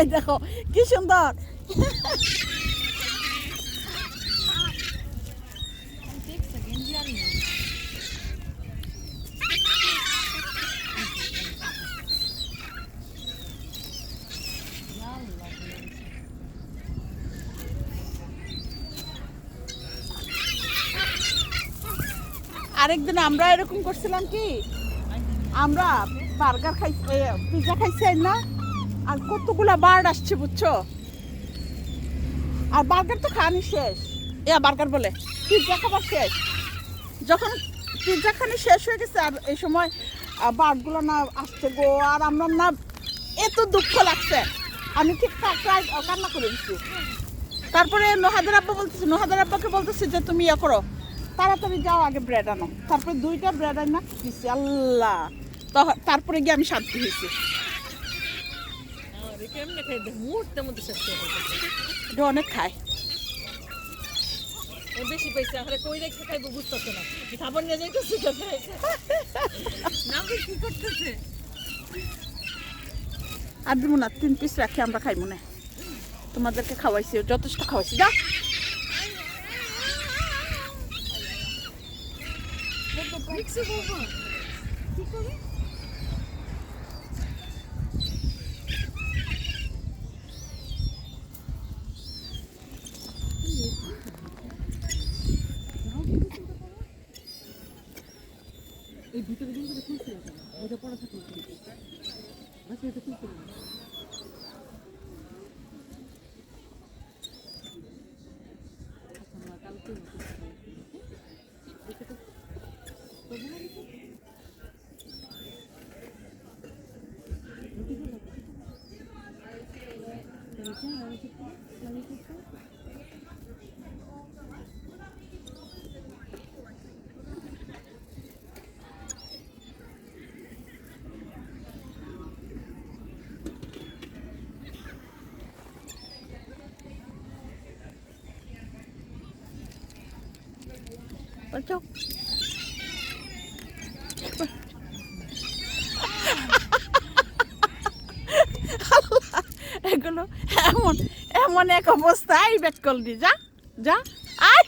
এই দেখো কি সুন্দর। আরেকদিন আমরা এরকম করছিলাম কি, আমরা বার্গার খাই, পিৎজা খাইছি না, আর কতগুলা বার্ড আসছে বুঝছো, আর বার্গার তো খানি শেষ, বার্গার বলে পিৎজা খাবার শেষ। যখন পিৎজা খানি শেষ হয়ে গেছে আর এই সময় বার্ডগুলো না আসছে গো, আর আমরা না এত দুঃখ লাগছে, আমি ঠিক কান্না করে দিচ্ছি। তারপরে নোহাদের আব্বাকে বলতেছি যে তুমি ইয়ে করো, তাড়াতাড়ি যাও আগে ব্রেড আনো। তারপরে 2টা ব্রেড আনা দিচ্ছি, আল্লাহ, তারপরে গিয়ে আমি শান্তি হয়েছি। অনেক খায়, বেশি পয়সা হলে কই রেখে খাইবো বুঝতেছে না, খাবার নিয়ে যাইতেছে কি করতেছে। আর দিব না, 3 পিস রাখি আমরা খাই মনে, তোমাদেরকে খাওয়াইছি, যথেষ্ট খাওয়াইছি। যা এই ভিতরে কিন্তু খুলছে না, ওটা পড়া থাকে আচ্ছা এটা খুলছে না। বলছো এগুলো এমন এমন এক অবস্থায় ব্যাট করলি। যা যা আয়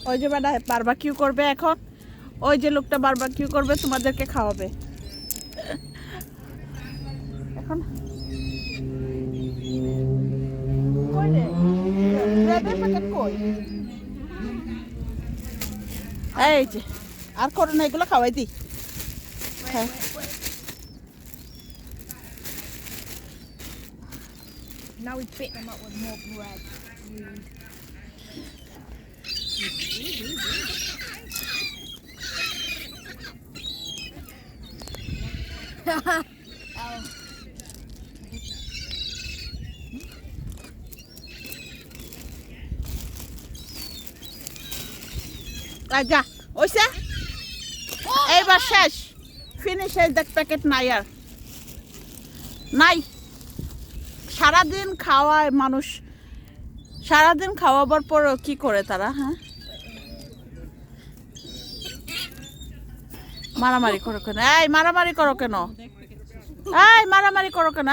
ওই যে বেটা বারবাকিউ করবে এখন, ওই যে লোকটা বারবাকিউ করবে, তোমাদেরকে খাওয়াবে এখন। কই রে ব্রেডের প্যাকেট কই? এই যে আর করো না, এগুলো খাওয়াই দি। হ্যাঁ Now we fit them up with more bread. যা ওইসে এইবার শেষ, ফিনিশ। এই দেখ প্যাকেট নাই আর নাই। সারাদিন খাওয়ায় মানুষ, সারাদিন খাওয়াবার পর কি করে তারা? হ্যাঁ মারামারি করো কেন? এই মারামারি করো কেন? এই মারামারি করো কেন?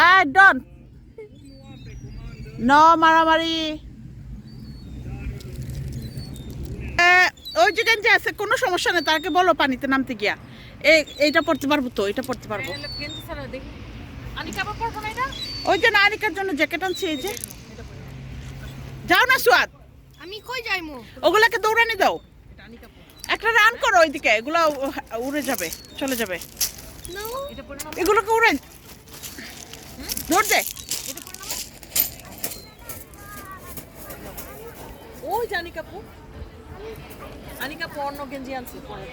এই ডন নো মারামারি। ওই যে গেঞ্জি আছে, কোনো সমস্যা নেই, তাকে বলো পানিতে নামতে গিয়া এইটা পড়তে পারবো তো, এটা পড়তে পারবো। ওই যে আনিকার জন্য জ্যাকেট আনছি, এই যে। যাও না সুয়াদ, আমি কই যাইমু? ওগুলাকে দৌড়ানি দাও, একটা রান করো ওইদিকে, এগুলো উড়ে যাবে, চলে যাবে। এগুলোকে উড়ে দৌড় দে। ওই জানি কাপু অন্য গেঞ্জি আনছি পরে।